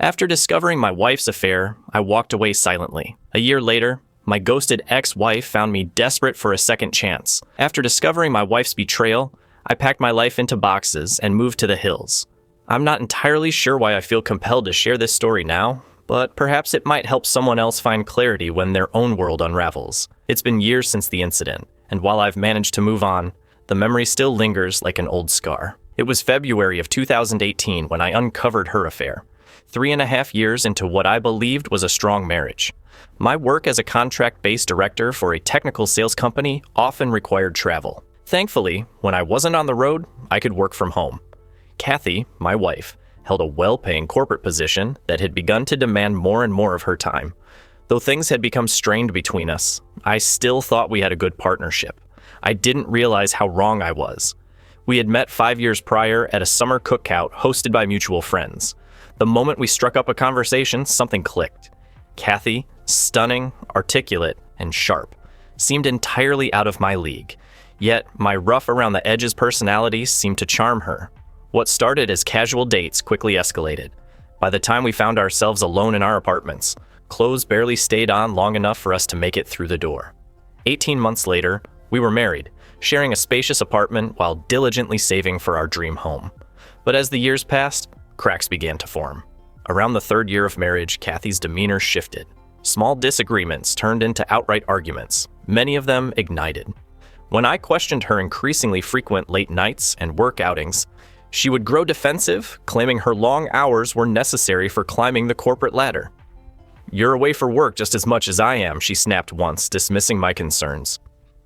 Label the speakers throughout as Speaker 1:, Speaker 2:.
Speaker 1: After discovering my wife's affair, I walked away silently. A year later, my ghosted ex-wife found me desperate for a second chance. After discovering my wife's betrayal, I packed my life into boxes and moved to the hills. I'm not entirely sure why I feel compelled to share this story now, but perhaps it might help someone else find clarity when their own world unravels. It's been years since the incident, and while I've managed to move on, the memory still lingers like an old scar. It was February of 2018 when I uncovered her affair, 3.5 years into what I believed was a strong marriage. My work as a contract-based director for a technical sales company often required travel. Thankfully, when I wasn't on the road, I could work from home. Kathy, my wife, held a well-paying corporate position that had begun to demand more and more of her time. Though things had become strained between us, I still thought we had a good partnership. I didn't realize how wrong I was. We had met 5 years prior at a summer cookout hosted by mutual friends. The moment we struck up a conversation, something clicked. Kathy, stunning, articulate, and sharp, seemed entirely out of my league. Yet, my rough-around-the-edges personality seemed to charm her. What started as casual dates quickly escalated. By the time we found ourselves alone in our apartments, clothes barely stayed on long enough for us to make it through the door. 18 months later, we were married, sharing a spacious apartment while diligently saving for our dream home. But as the years passed, cracks began to form. Around the 3rd year of marriage, Kathy's demeanor shifted. Small disagreements turned into outright arguments, many of them ignited. When I questioned her increasingly frequent late nights and work outings, she would grow defensive, claiming her long hours were necessary for climbing the corporate ladder. "You're away for work just as much as I am," she snapped once, dismissing my concerns.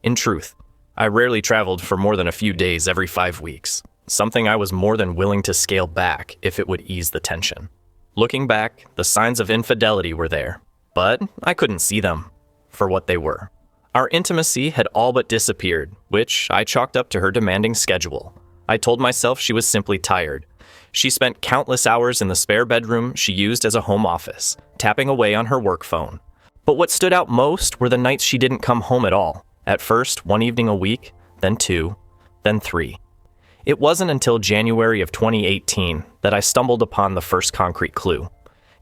Speaker 1: In truth, I rarely traveled for more than a few days every 5 weeks, something I was more than willing to scale back if it would ease the tension. Looking back, the signs of infidelity were there, but I couldn't see them for what they were. Our intimacy had all but disappeared, which I chalked up to her demanding schedule. I told myself she was simply tired. She spent countless hours in the spare bedroom she used as a home office, tapping away on her work phone. But what stood out most were the nights she didn't come home at all. At first, 1 evening a week, then 2, then 3. It wasn't until January of 2018 that I stumbled upon the first concrete clue.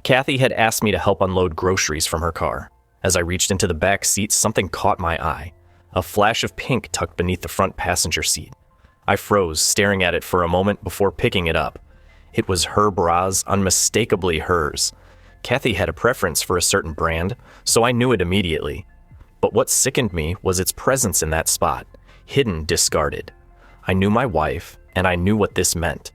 Speaker 1: Kathy had asked me to help unload groceries from her car. As I reached into the back seat, something caught my eye. A flash of pink tucked beneath the front passenger seat. I froze, staring at it for a moment before picking it up. It was her bras, unmistakably hers. Kathy had a preference for a certain brand, so I knew it immediately. But what sickened me was its presence in that spot, hidden, discarded. I knew my wife, and I knew what this meant.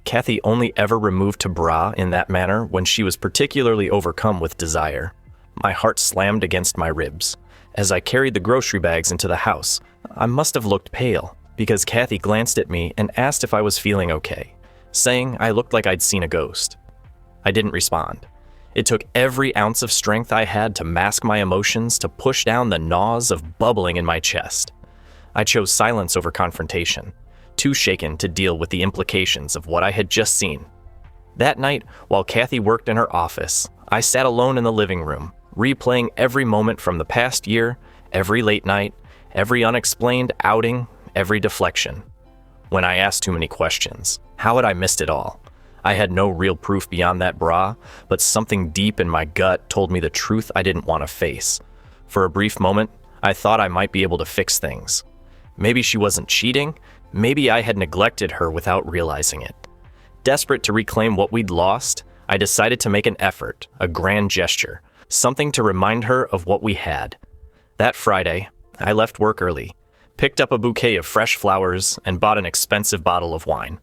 Speaker 1: Kathy only ever removed a bra in that manner when she was particularly overcome with desire. My heart slammed against my ribs. As I carried the grocery bags into the house, I must have looked pale, because Kathy glanced at me and asked if I was feeling okay, saying I looked like I'd seen a ghost. I didn't respond. It took every ounce of strength I had to mask my emotions, to push down the gnaws of bubbling in my chest. I chose silence over confrontation, too shaken to deal with the implications of what I had just seen. That night, while Kathy worked in her office, I sat alone in the living room, replaying every moment from the past year, every late night, every unexplained outing, every deflection. When I asked too many questions, how had I missed it all? I had no real proof beyond that bra, but something deep in my gut told me the truth I didn't want to face. For a brief moment, I thought I might be able to fix things. Maybe she wasn't cheating, maybe I had neglected her without realizing it. Desperate to reclaim what we'd lost, I decided to make an effort, a grand gesture, something to remind her of what we had. That Friday, I left work early, picked up a bouquet of fresh flowers, and bought an expensive bottle of wine.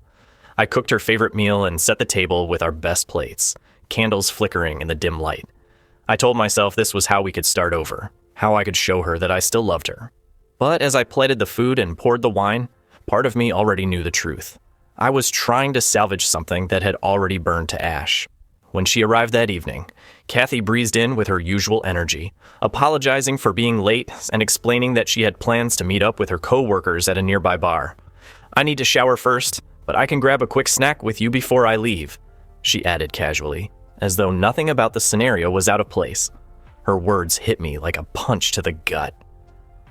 Speaker 1: I cooked her favorite meal and set the table with our best plates, candles flickering in the dim light. I told myself this was how we could start over, how I could show her that I still loved her. But as I plated the food and poured the wine, part of me already knew the truth. I was trying to salvage something that had already burned to ash. When she arrived that evening, Kathy breezed in with her usual energy, apologizing for being late and explaining that she had plans to meet up with her co-workers at a nearby bar. "I need to shower first, but I can grab a quick snack with you before I leave," she added casually, as though nothing about the scenario was out of place. Her words hit me like a punch to the gut.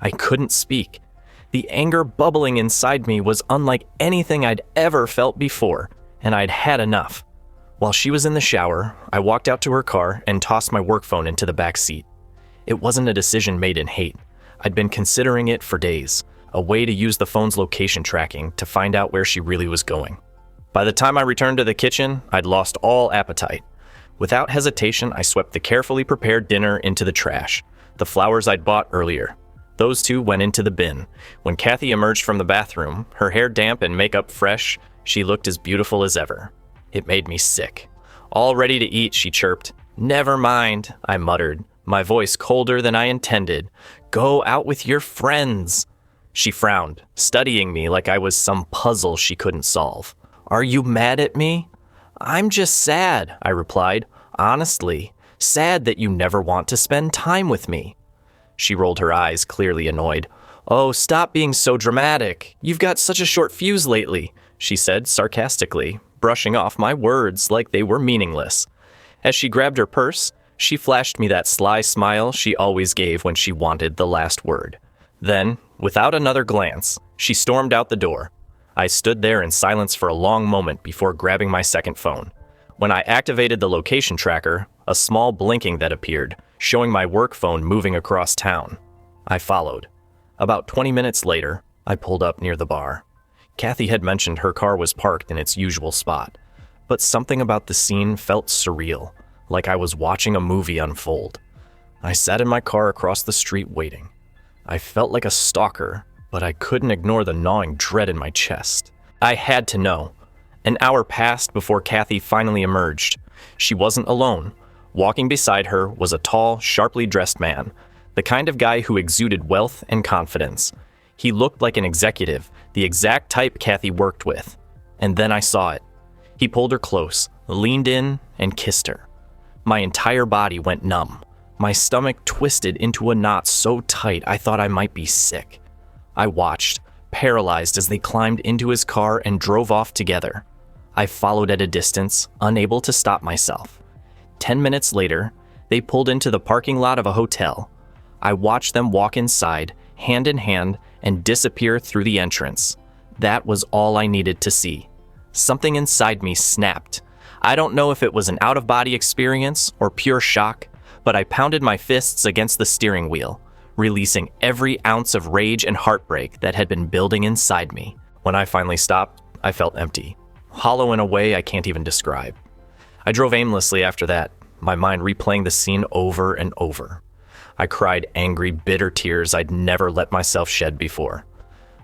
Speaker 1: I couldn't speak. The anger bubbling inside me was unlike anything I'd ever felt before, and I'd had enough. While she was in the shower, I walked out to her car and tossed my work phone into the back seat. It wasn't a decision made in hate. I'd been considering it for days, a way to use the phone's location tracking to find out where she really was going. By the time I returned to the kitchen, I'd lost all appetite. Without hesitation, I swept the carefully prepared dinner into the trash. The flowers I'd bought earlier. Those two went into the bin. When Kathy emerged from the bathroom, her hair damp and makeup fresh, she looked as beautiful as ever. It made me sick. "All ready to eat," she chirped. "Never mind," I muttered, my voice colder than I intended. "Go out with your friends." She frowned, studying me like I was some puzzle she couldn't solve. "Are you mad at me?" "I'm just sad," I replied. "Honestly, sad that you never want to spend time with me." She rolled her eyes, clearly annoyed. "Oh, stop being so dramatic. You've got such a short fuse lately," she said sarcastically, brushing off my words like they were meaningless. As she grabbed her purse, she flashed me that sly smile she always gave when she wanted the last word. Then, without another glance, she stormed out the door. I stood there in silence for a long moment before grabbing my second phone. When I activated the location tracker, a small blinking that appeared, showing my work phone moving across town. I followed. About 20 minutes later, I pulled up near the bar. Kathy had mentioned her car was parked in its usual spot, but something about the scene felt surreal, like I was watching a movie unfold. I sat in my car across the street waiting. I felt like a stalker, but I couldn't ignore the gnawing dread in my chest. I had to know. An hour passed before Kathy finally emerged. She wasn't alone. Walking beside her was a tall, sharply dressed man, the kind of guy who exuded wealth and confidence. He looked like an executive, the exact type Kathy worked with. And then I saw it. He pulled her close, leaned in, and kissed her. My entire body went numb. My stomach twisted into a knot so tight I thought I might be sick. I watched, paralyzed as they climbed into his car and drove off together. I followed at a distance, unable to stop myself. 10 minutes later, they pulled into the parking lot of a hotel. I watched them walk inside, hand in hand, and disappear through the entrance. That was all I needed to see. Something inside me snapped. I don't know if it was an out-of-body experience or pure shock, but I pounded my fists against the steering wheel, releasing every ounce of rage and heartbreak that had been building inside me. When I finally stopped, I felt empty, hollow in a way I can't even describe. I drove aimlessly after that, my mind replaying the scene over and over. I cried angry, bitter tears I'd never let myself shed before.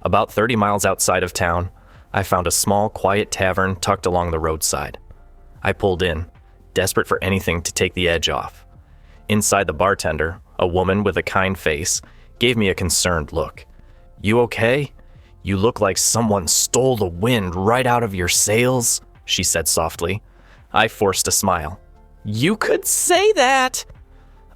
Speaker 1: About 30 miles outside of town, I found a small, quiet tavern tucked along the roadside. I pulled in, desperate for anything to take the edge off. Inside, the bartender, a woman with a kind face, gave me a concerned look. "You okay? You look like someone stole the wind right out of your sails," she said softly. I forced a smile. "You could say that!"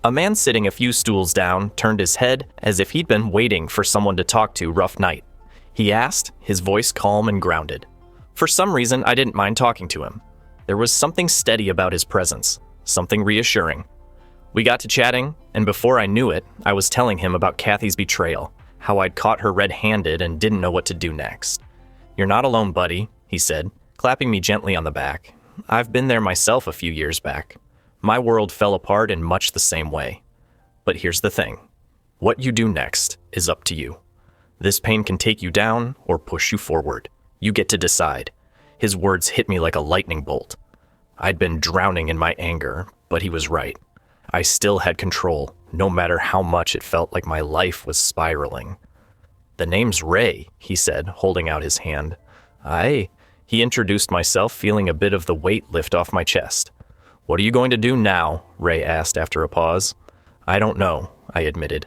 Speaker 1: A man sitting a few stools down turned his head as if he'd been waiting for someone to talk to rough night. He asked, his voice calm and grounded. For some reason, I didn't mind talking to him. There was something steady about his presence, something reassuring. We got to chatting, and before I knew it, I was telling him about Kathy's betrayal, how I'd caught her red-handed and didn't know what to do next. "You're not alone, buddy," he said, clapping me gently on the back. "I've been there myself a few years back. My world fell apart in much the same way. But here's the thing. What you do next is up to you. This pain can take you down or push you forward. You get to decide." His words hit me like a lightning bolt. I'd been drowning in my anger, but he was right. I still had control, no matter how much it felt like my life was spiraling. "The name's Ray," he said, holding out his hand. "Aye," he introduced myself, feeling a bit of the weight lift off my chest. "What are you going to do now?" Ray asked after a pause. "I don't know," I admitted.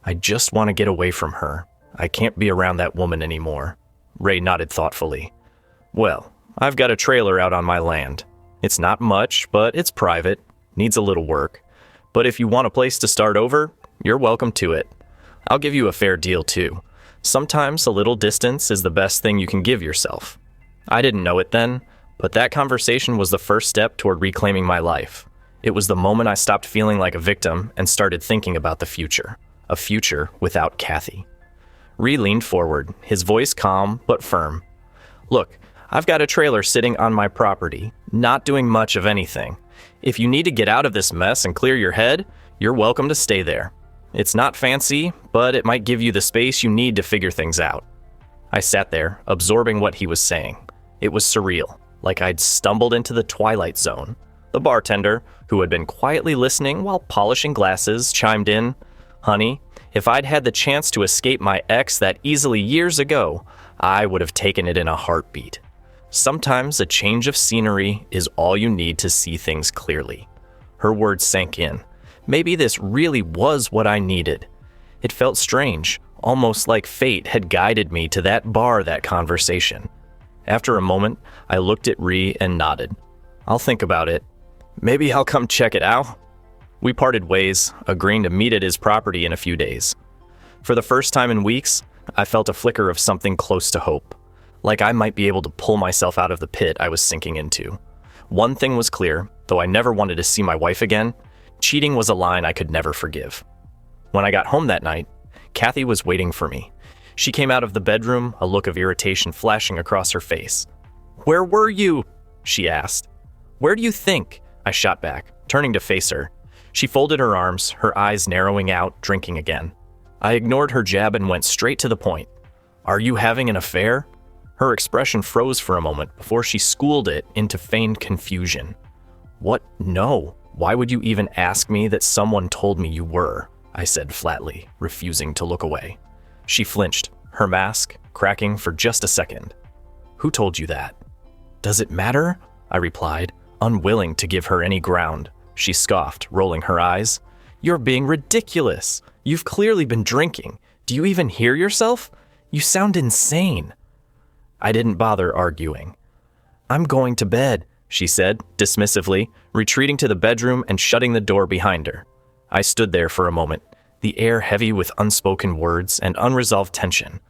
Speaker 1: "I just want to get away from her. I can't be around that woman anymore." Ray nodded thoughtfully. "Well, I've got a trailer out on my land. It's not much, but it's private, needs a little work. But if you want a place to start over, you're welcome to it. I'll give you a fair deal too. Sometimes a little distance is the best thing you can give yourself." I didn't know it then, but that conversation was the first step toward reclaiming my life. It was the moment I stopped feeling like a victim and started thinking about the future. A future without Kathy. Ree leaned forward, his voice calm but firm. "Look, I've got a trailer sitting on my property, not doing much of anything. If you need to get out of this mess and clear your head, you're welcome to stay there. It's not fancy, but it might give you the space you need to figure things out." I sat there, absorbing what he was saying. It was surreal, like I'd stumbled into the Twilight Zone. The bartender, who had been quietly listening while polishing glasses, chimed in, "Honey, if I'd had the chance to escape my ex that easily years ago, I would have taken it in a heartbeat. Sometimes a change of scenery is all you need to see things clearly." Her words sank in. Maybe this really was what I needed. It felt strange, almost like fate had guided me to that bar that conversation. After a moment, I looked at Ree and nodded. "I'll think about it. Maybe I'll come check it out." We parted ways, agreeing to meet at his property in a few days. For the first time in weeks, I felt a flicker of something close to hope, like I might be able to pull myself out of the pit I was sinking into. One thing was clear, though I never wanted to see my wife again, cheating was a line I could never forgive. When I got home that night, Kathy was waiting for me. She came out of the bedroom, a look of irritation flashing across her face. "Where were you?" she asked. "Where do you think?" I shot back, turning to face her. She folded her arms, her eyes narrowing out, drinking again. I ignored her jab and went straight to the point. "Are you having an affair?" Her expression froze for a moment before she schooled it into feigned confusion. "What? No. Why would you even ask me that someone told me you were?" I said flatly, refusing to look away. She flinched, her mask cracking for just a second. "Who told you that?" "Does it matter?" I replied, unwilling to give her any ground. She scoffed, rolling her eyes. "You're being ridiculous. You've clearly been drinking. Do you even hear yourself? You sound insane." I didn't bother arguing. "I'm going to bed," she said, dismissively, retreating to the bedroom and shutting the door behind her. I stood there for a moment, the air heavy with unspoken words and unresolved tension.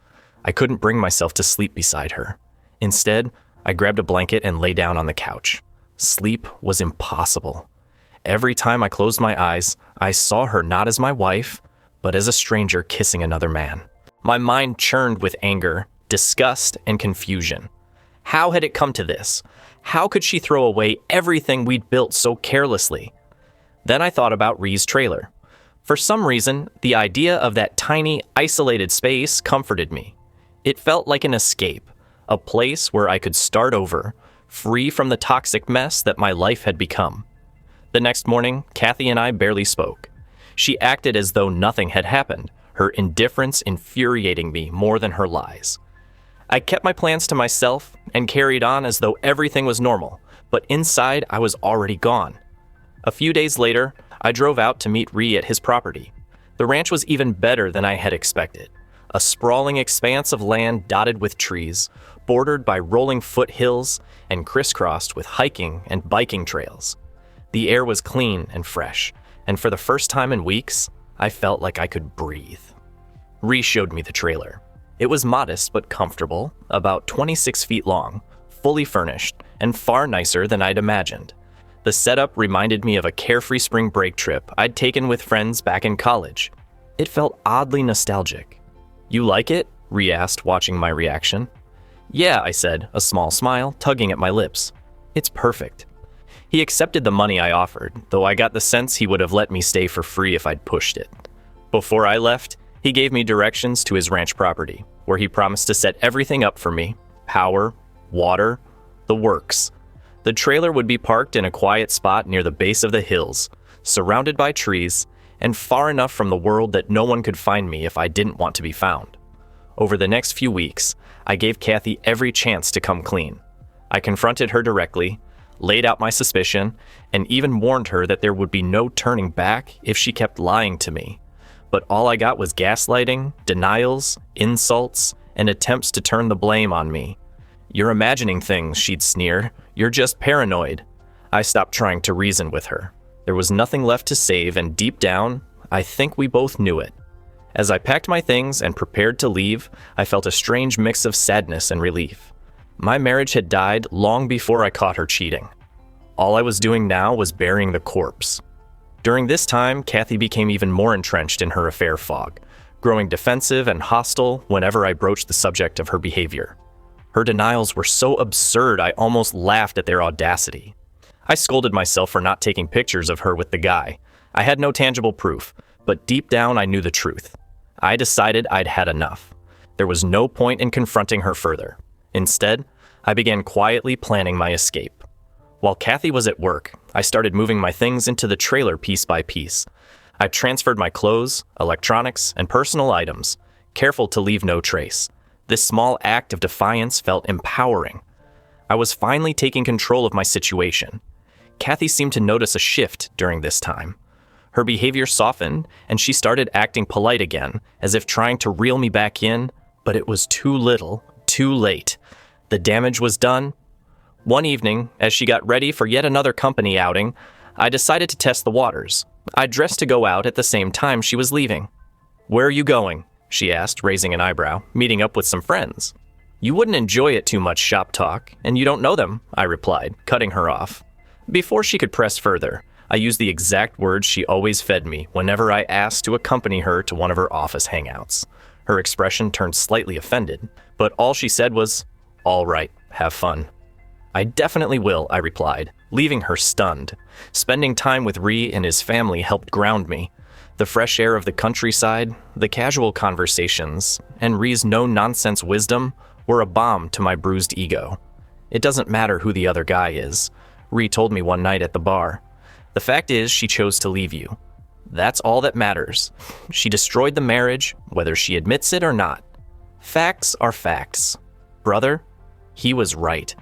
Speaker 1: I couldn't bring myself to sleep beside her. Instead, I grabbed a blanket and lay down on the couch. Sleep was impossible. Every time I closed my eyes, I saw her not as my wife, but as a stranger kissing another man. My mind churned with anger, disgust, and confusion. How had it come to this? How could she throw away everything we'd built so carelessly? Then I thought about Ree's trailer. For some reason, the idea of that tiny, isolated space comforted me. It felt like an escape, a place where I could start over, free from the toxic mess that my life had become. The next morning, Kathy and I barely spoke. She acted as though nothing had happened, her indifference infuriating me more than her lies. I kept my plans to myself and carried on as though everything was normal, but inside I was already gone. A few days later, I drove out to meet Ree at his property. The ranch was even better than I had expected. A sprawling expanse of land dotted with trees, bordered by rolling foothills and crisscrossed with hiking and biking trails. The air was clean and fresh, and for the first time in weeks, I felt like I could breathe. Ree showed me the trailer. It was modest but comfortable, about 26 feet long, fully furnished, and far nicer than I'd imagined. The setup reminded me of a carefree spring break trip I'd taken with friends back in college. It felt oddly nostalgic. "You like it?" Ree asked, watching my reaction. "Yeah," I said, a small smile tugging at my lips. "It's perfect." He accepted the money I offered, though I got the sense he would have let me stay for free if I'd pushed it. Before I left, he gave me directions to his ranch property, where he promised to set everything up for me: power, water, the works. The trailer would be parked in a quiet spot near the base of the hills, surrounded by trees, and far enough from the world that no one could find me if I didn't want to be found. Over the next few weeks, I gave Kathy every chance to come clean. I confronted her directly, laid out my suspicion, and even warned her that there would be no turning back if she kept lying to me. But all I got was gaslighting, denials, insults, and attempts to turn the blame on me. "You're imagining things," she'd sneer. "You're just paranoid." I stopped trying to reason with her. There was nothing left to save, and deep down, I think we both knew it. As I packed my things and prepared to leave, I felt a strange mix of sadness and relief. My marriage had died long before I caught her cheating. All I was doing now was burying the corpse. During this time, Kathy became even more entrenched in her affair fog, growing defensive and hostile whenever I broached the subject of her behavior. Her denials were so absurd I almost laughed at their audacity. I scolded myself for not taking pictures of her with the guy. I had no tangible proof, but deep down I knew the truth. I decided I'd had enough. There was no point in confronting her further. Instead, I began quietly planning my escape. While Kathy was at work, I started moving my things into the trailer piece by piece. I transferred my clothes, electronics, and personal items, careful to leave no trace. This small act of defiance felt empowering. I was finally taking control of my situation. Kathy seemed to notice a shift during this time. Her behavior softened, and she started acting polite again, as if trying to reel me back in, but it was too little, too late. The damage was done. One evening, as she got ready for yet another company outing, I decided to test the waters. I dressed to go out at the same time she was leaving. "Where are you going?" she asked, raising an eyebrow. "Meeting up with some friends." "You wouldn't enjoy it too much, shop talk, and you don't know them," I replied, cutting her off. Before she could press further, I used the exact words she always fed me whenever I asked to accompany her to one of her office hangouts. Her expression turned slightly offended, but all she said was, "All right, have fun." "I definitely will," I replied, leaving her stunned. Spending time with Ree and his family helped ground me. The fresh air of the countryside, the casual conversations, and Ree's no-nonsense wisdom were a balm to my bruised ego. It doesn't matter who the other guy is, Ree told me one night at the bar. The fact is, she chose to leave you. That's all that matters. She destroyed the marriage, whether she admits it or not. Facts are facts. Brother, he was right.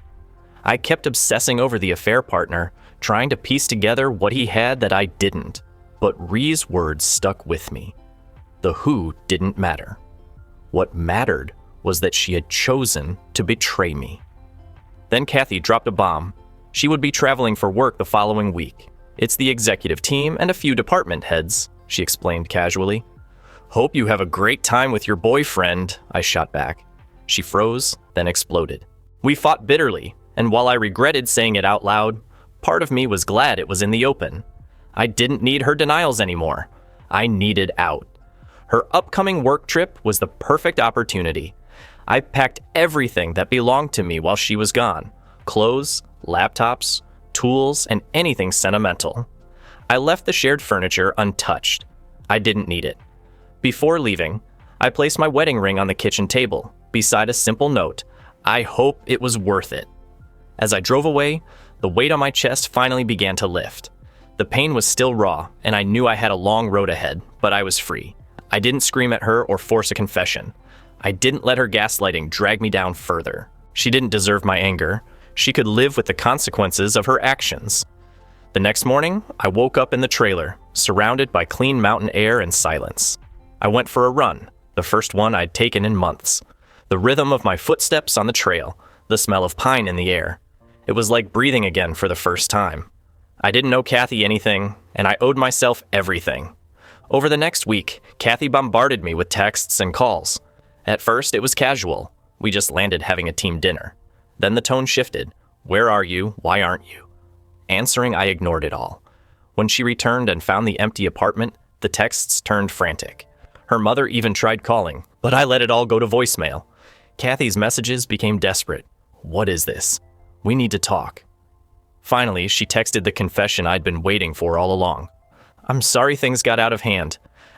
Speaker 1: I kept obsessing over the affair partner, trying to piece together what he had that I didn't. But Ree's words stuck with me. The who didn't matter. What mattered was that she had chosen to betray me. Then Kathy dropped a bomb. She would be traveling for work the following week. "It's the executive team and a few department heads," she explained casually. "Hope you have a great time with your boyfriend," I shot back. She froze, then exploded. We fought bitterly, and while I regretted saying it out loud, part of me was glad it was in the open. I didn't need her denials anymore. I needed out. Her upcoming work trip was the perfect opportunity. I packed everything that belonged to me while she was gone: clothes, laptops, tools, and anything sentimental. I left the shared furniture untouched. I didn't need it. Before leaving, I placed my wedding ring on the kitchen table, beside a simple note: "I hope it was worth it." As I drove away, the weight on my chest finally began to lift. The pain was still raw, and I knew I had a long road ahead, but I was free. I didn't scream at her or force a confession. I didn't let her gaslighting drag me down further. She didn't deserve my anger. She could live with the consequences of her actions. The next morning, I woke up in the trailer, surrounded by clean mountain air and silence. I went for a run, the first one I'd taken in months. The rhythm of my footsteps on the trail, the smell of pine in the air. It was like breathing again for the first time. I didn't owe Kathy anything, and I owed myself everything. Over the next week, Kathy bombarded me with texts and calls. At first, it was casual. We just landed having a team dinner. Then the tone shifted. "Where are you? Why aren't you?" Answering, I ignored it all. When she returned and found the empty apartment, the texts turned frantic. Her mother even tried calling, but I let it all go to voicemail. Kathy's messages became desperate. "What is this? We need to talk." Finally, she texted the confession I'd been waiting for all along. "I'm sorry things got out of hand.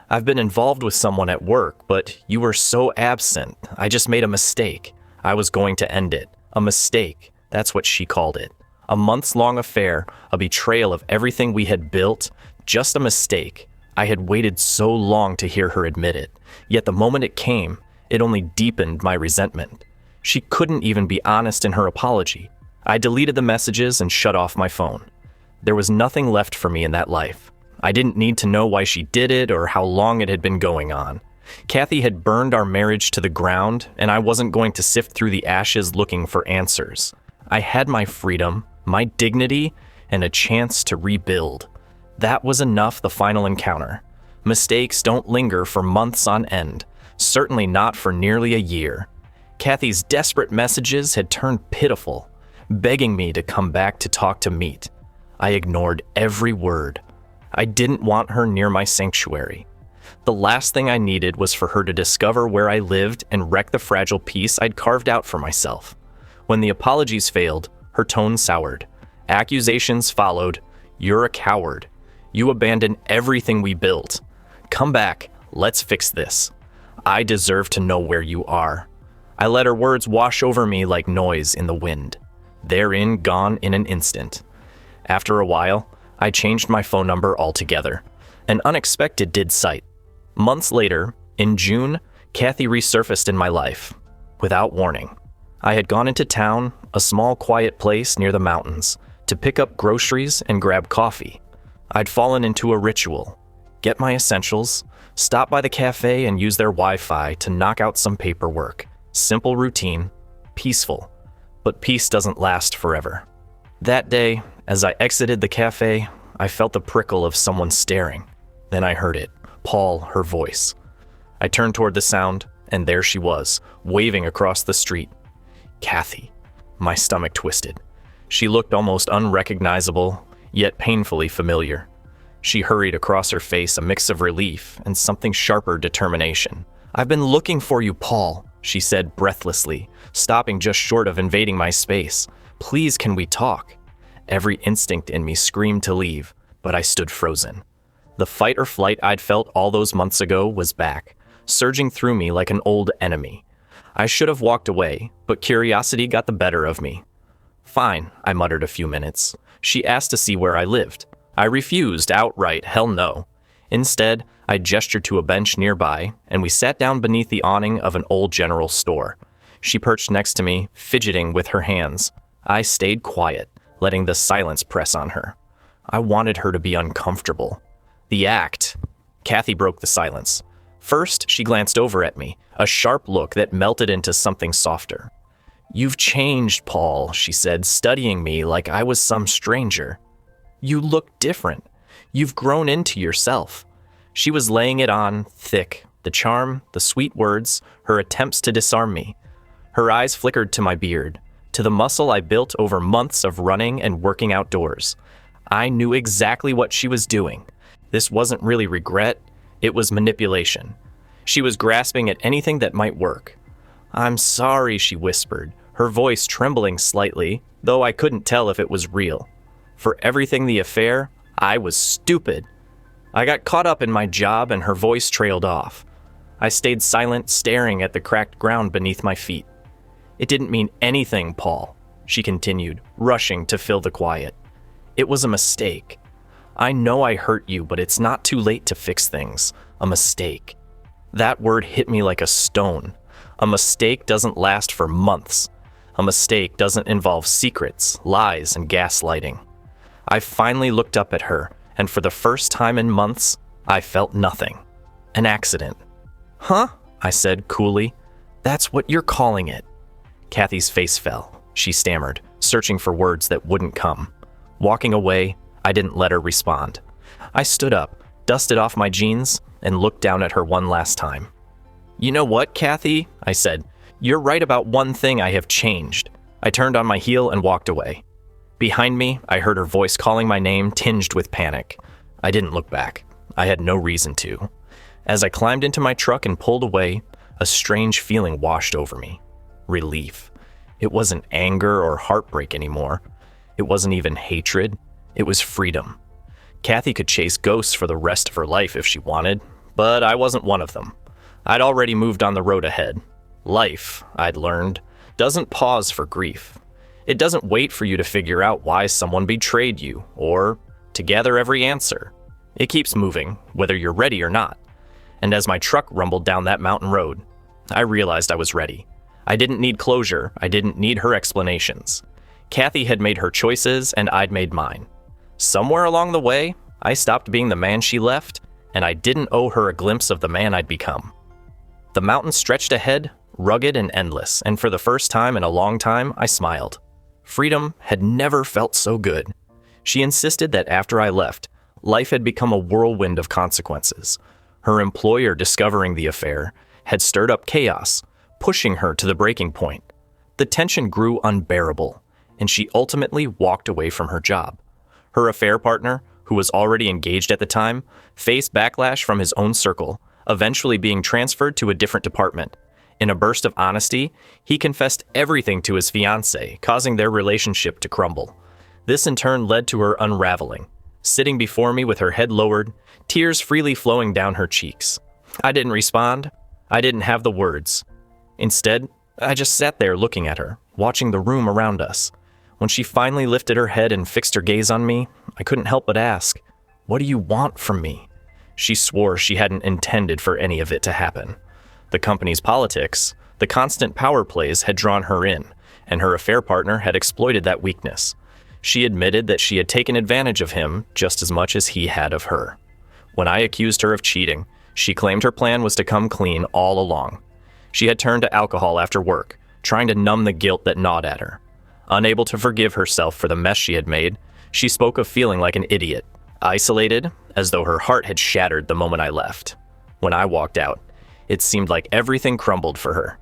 Speaker 1: I've been involved with someone at work, but you were so absent. I just made a mistake. I was going to end it. A mistake, that's what she called it. A months-long affair, a betrayal of everything we had built, just a mistake. I had waited so long to hear her admit it, yet the moment it came, it only deepened my resentment. She couldn't even be honest in her apology. I deleted the messages and shut off my phone. There was nothing left for me in that life. I didn't need to know why she did it or how long it had been going on. Kathy had burned our marriage to the ground, and I wasn't going to sift through the ashes looking for answers. I had my freedom, my dignity, and a chance to rebuild. That was enough the final encounter. Mistakes don't linger for months on end, certainly not for nearly a year. Kathy's desperate messages had turned pitiful, begging me to come back to talk to meet. I ignored every word. I didn't want her near my sanctuary. The last thing I needed was for her to discover where I lived and wreck the fragile peace I'd carved out for myself. When the apologies failed, her tone soured. Accusations followed. You're a coward. You abandoned everything we built. Come back. Let's fix this. I deserve to know where you are. I let her words wash over me like noise in the wind. Therein gone in an instant. After a while, I changed my phone number altogether. An unexpected did sight. Months later, in June, Kathy resurfaced in my life. Without warning. I had gone into town, a small quiet place near the mountains, to pick up groceries and grab coffee. I'd fallen into a ritual. Get my essentials, stop by the cafe and use their Wi-Fi to knock out some paperwork. Simple routine, peaceful. But peace doesn't last forever. That day, as I exited the cafe, I felt the prickle of someone staring. Then I heard it, Paul, her voice. I turned toward the sound, and there she was, waving across the street. Kathy. My stomach twisted. She looked almost unrecognizable, yet painfully familiar. She hurried across her face a mix of relief and something sharper determination. I've been looking for you, Paul, she said breathlessly, stopping just short of invading my space. Please, can we talk? Every instinct in me screamed to leave, but I stood frozen. The fight or flight I'd felt all those months ago was back, surging through me like an old enemy. I should have walked away, but curiosity got the better of me. Fine, I muttered a few minutes. She asked to see where I lived. I refused outright, hell no. Instead, I gestured to a bench nearby, and we sat down beneath the awning of an old general store. She perched next to me, fidgeting with her hands. I stayed quiet, letting the silence press on her. I wanted her to be uncomfortable. The act. Kathy broke the silence. First, she glanced over at me, a sharp look that melted into something softer. You've changed, Paul, she said, studying me like I was some stranger. You look different. You've grown into yourself. She was laying it on thick, the charm, the sweet words, her attempts to disarm me. Her eyes flickered to my beard, to the muscle I built over months of running and working outdoors. I knew exactly what she was doing. This wasn't really regret, it was manipulation. She was grasping at anything that might work. I'm sorry, she whispered, her voice trembling slightly, though I couldn't tell if it was real. For everything the affair, I was stupid. I got caught up in my job and her voice trailed off. I stayed silent, staring at the cracked ground beneath my feet. It didn't mean anything, Paul, she continued, rushing to fill the quiet. It was a mistake. I know I hurt you, but it's not too late to fix things. A mistake. That word hit me like a stone. A mistake doesn't last for months. A mistake doesn't involve secrets, lies, and gaslighting. I finally looked up at her, and for the first time in months, I felt nothing. An accident. Huh? I said coolly. That's what you're calling it. Kathy's face fell. She stammered, searching for words that wouldn't come. Walking away, I didn't let her respond. I stood up, dusted off my jeans, and looked down at her one last time. You know what, Kathy? I said. You're right about one thing. I have changed. I turned on my heel and walked away. Behind me, I heard her voice calling my name, tinged with panic. I didn't look back. I had no reason to. As I climbed into my truck and pulled away, a strange feeling washed over me. Relief. It wasn't anger or heartbreak anymore. It wasn't even hatred. It was freedom. Kathy could chase ghosts for the rest of her life if she wanted, but I wasn't one of them. I'd already moved on the road ahead. Life, I'd learned, doesn't pause for grief. It doesn't wait for you to figure out why someone betrayed you, or to gather every answer. It keeps moving, whether you're ready or not. And as my truck rumbled down that mountain road, I realized I was ready. I didn't need closure. I didn't need her explanations. Kathy had made her choices, and I'd made mine. Somewhere along the way, I stopped being the man she left, and I didn't owe her a glimpse of the man I'd become. The mountain stretched ahead, rugged and endless, and for the first time in a long time, I smiled. Freedom had never felt so good. She insisted that after I left, life had become a whirlwind of consequences. Her employer, discovering the affair, had stirred up chaos, pushing her to the breaking point. The tension grew unbearable, and she ultimately walked away from her job. Her affair partner, who was already engaged at the time, faced backlash from his own circle, eventually being transferred to a different department. In a burst of honesty, he confessed everything to his fiancée, causing their relationship to crumble. This in turn led to her unraveling, sitting before me with her head lowered, tears freely flowing down her cheeks. I didn't respond. I didn't have the words. Instead, I just sat there looking at her, watching the room around us. When she finally lifted her head and fixed her gaze on me, I couldn't help but ask, "What do you want from me?" She swore she hadn't intended for any of it to happen. The company's politics, the constant power plays had drawn her in, and her affair partner had exploited that weakness. She admitted that she had taken advantage of him just as much as he had of her. When I accused her of cheating, she claimed her plan was to come clean all along. She had turned to alcohol after work, trying to numb the guilt that gnawed at her. Unable to forgive herself for the mess she had made, she spoke of feeling like an idiot, isolated, as though her heart had shattered the moment I left. When I walked out, it seemed like everything crumbled for her.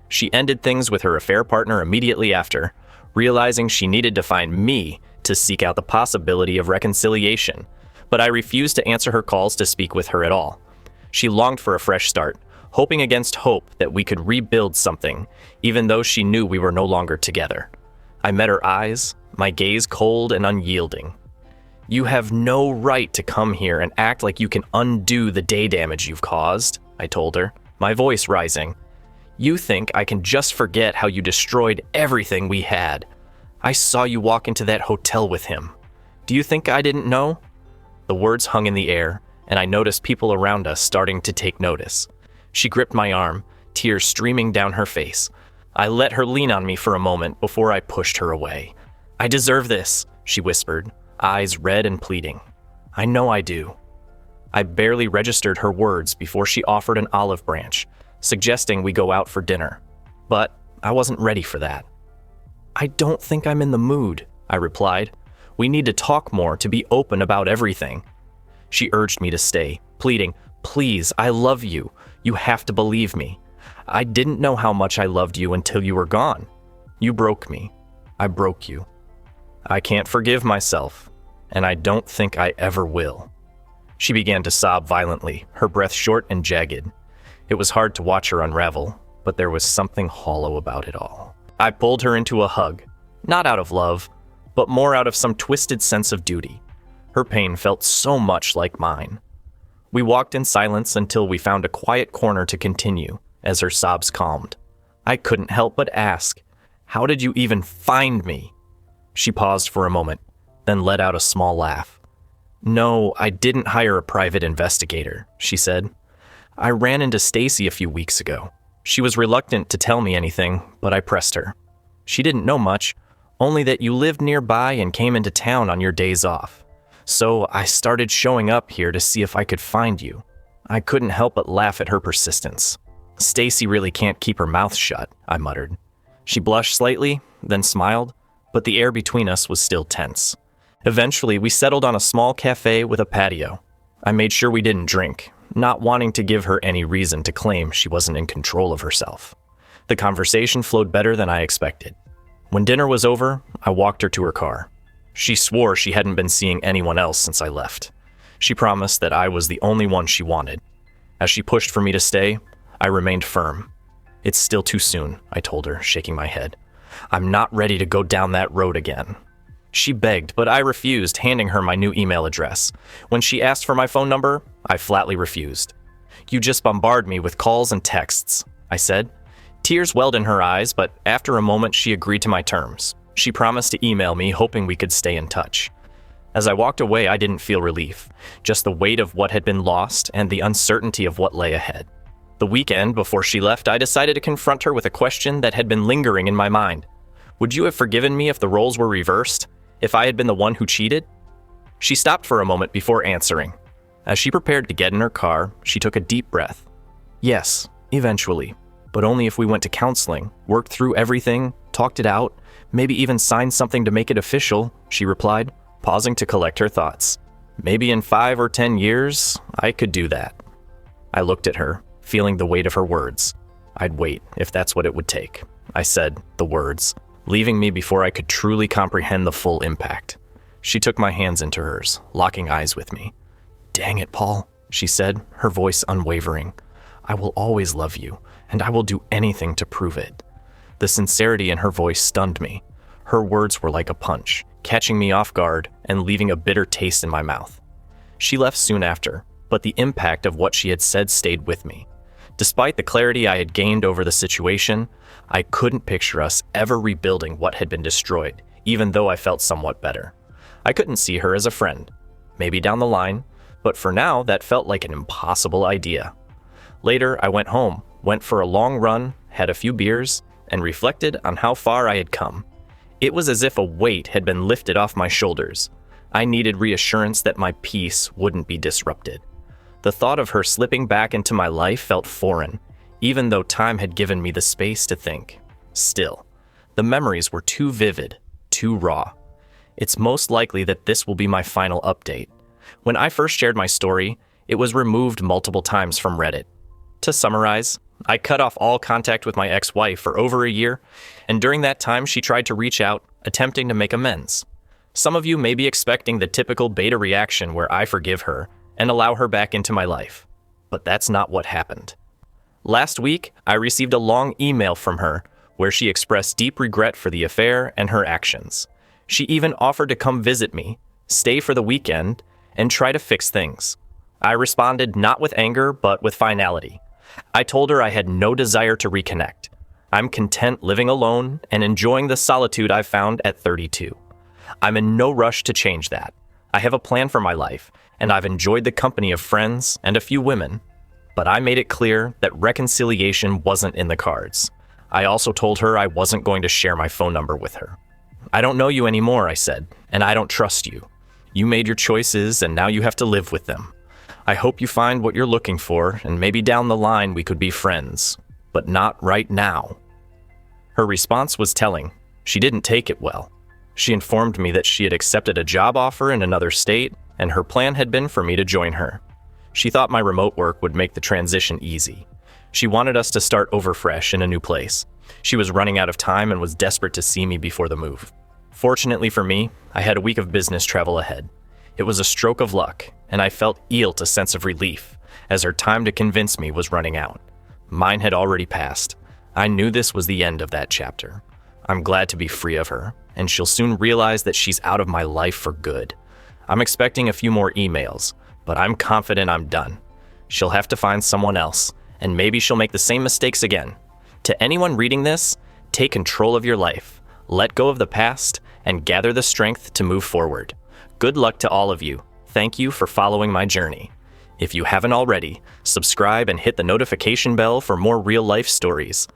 Speaker 1: She ended things with her affair partner immediately after, realizing she needed to find me to seek out the possibility of reconciliation, but I refused to answer her calls to speak with her at all. She longed for a fresh start, hoping against hope that we could rebuild something, even though she knew we were no longer together. I met her eyes, my gaze cold and unyielding. "You have no right to come here and act like you can undo the day damage you've caused," I told her, my voice rising. "You think I can just forget how you destroyed everything we had. I saw you walk into that hotel with him. Do you think I didn't know?" The words hung in the air, and I noticed people around us starting to take notice. She gripped my arm, tears streaming down her face. I let her lean on me for a moment before I pushed her away. "I deserve this," she whispered, eyes red and pleading. "I know I do." I barely registered her words before she offered an olive branch, suggesting we go out for dinner. But I wasn't ready for that. "I don't think I'm in the mood," I replied. "We need to talk more, to be open about everything." She urged me to stay, pleading, "Please, I love you. You have to believe me. I didn't know how much I loved you until you were gone. You broke me. I broke you. I can't forgive myself, and I don't think I ever will." She began to sob violently, her breath short and jagged. It was hard to watch her unravel, but there was something hollow about it all. I pulled her into a hug, not out of love, but more out of some twisted sense of duty. Her pain felt so much like mine. We walked in silence until we found a quiet corner to continue, as her sobs calmed. I couldn't help but ask, "How did you even find me?" She paused for a moment, then let out a small laugh. "No, I didn't hire a private investigator," she said. "I ran into Stacy a few weeks ago. She was reluctant to tell me anything, but I pressed her. She didn't know much, only that you lived nearby and came into town on your days off. So I started showing up here to see if I could find you." I couldn't help but laugh at her persistence. "Stacy really can't keep her mouth shut," I muttered. She blushed slightly, then smiled, but the air between us was still tense. Eventually, we settled on a small cafe with a patio. I made sure we didn't drink, not wanting to give her any reason to claim she wasn't in control of herself. The conversation flowed better than I expected. When dinner was over, I walked her to her car. She swore she hadn't been seeing anyone else since I left. She promised that I was the only one she wanted. As she pushed for me to stay, I remained firm. "It's still too soon," I told her, shaking my head. "I'm not ready to go down that road again." She begged, but I refused, handing her my new email address. When she asked for my phone number, I flatly refused. "You just bombard me with calls and texts," I said. Tears welled in her eyes, but after a moment she agreed to my terms. She promised to email me, hoping we could stay in touch. As I walked away, I didn't feel relief, just the weight of what had been lost and the uncertainty of what lay ahead. The weekend before she left, I decided to confront her with a question that had been lingering in my mind. Would you have forgiven me if the roles were reversed? If I had been the one who cheated? She stopped for a moment before answering. As she prepared to get in her car, she took a deep breath. "Yes, eventually, but only if we went to counseling, worked through everything, talked it out, maybe even signed something to make it official," she replied, pausing to collect her thoughts. "Maybe in 5 or 10 years, I could do that." I looked at her, feeling the weight of her words. "I'd wait, if that's what it would take," I said, the words, leaving me before I could truly comprehend the full impact. She took my hands into hers, locking eyes with me. "Dang it, Paul," she said, her voice unwavering. "I will always love you, and I will do anything to prove it." The sincerity in her voice stunned me. Her words were like a punch, catching me off guard and leaving a bitter taste in my mouth. She left soon after, but the impact of what she had said stayed with me. Despite the clarity I had gained over the situation, I couldn't picture us ever rebuilding what had been destroyed, even though I felt somewhat better. I couldn't see her as a friend. Maybe down the line, but for now that felt like an impossible idea. Later, I went home, went for a long run, had a few beers, and reflected on how far I had come. It was as if a weight had been lifted off my shoulders. I needed reassurance that my peace wouldn't be disrupted. The thought of her slipping back into my life felt foreign, even though time had given me the space to think. Still, the memories were too vivid, too raw. It's most likely that this will be my final update. When I first shared my story, it was removed multiple times from Reddit. To summarize, I cut off all contact with my ex-wife for over a year, and during that time she tried to reach out, attempting to make amends. Some of you may be expecting the typical beta reaction where I forgive her and allow her back into my life, but that's not what happened. Last week, I received a long email from her where she expressed deep regret for the affair and her actions. She even offered to come visit me, stay for the weekend, and try to fix things. I responded not with anger, but with finality. I told her I had no desire to reconnect. I'm content living alone and enjoying the solitude I've found at 32. I'm in no rush to change that. I have a plan for my life, and I've enjoyed the company of friends and a few women. But I made it clear that reconciliation wasn't in the cards. I also told her I wasn't going to share my phone number with her. "I don't know you anymore," I said, "and I don't trust you. You made your choices, and now you have to live with them. I hope you find what you're looking for, and maybe down the line we could be friends, but not right now." Her response was telling. She didn't take it well. She informed me that she had accepted a job offer in another state, and her plan had been for me to join her. She thought my remote work would make the transition easy. She wanted us to start over fresh in a new place. She was running out of time and was desperate to see me before the move. Fortunately for me, I had a week of business travel ahead. It was a stroke of luck, and I felt eel to sense of relief, as her time to convince me was running out. Mine had already passed. I knew this was the end of that chapter. I'm glad to be free of her, and she'll soon realize that she's out of my life for good. I'm expecting a few more emails, but I'm confident I'm done. She'll have to find someone else, and maybe she'll make the same mistakes again. To anyone reading this, take control of your life, let go of the past, and gather the strength to move forward. Good luck to all of you. Thank you for following my journey. If you haven't already, subscribe and hit the notification bell for more real-life stories.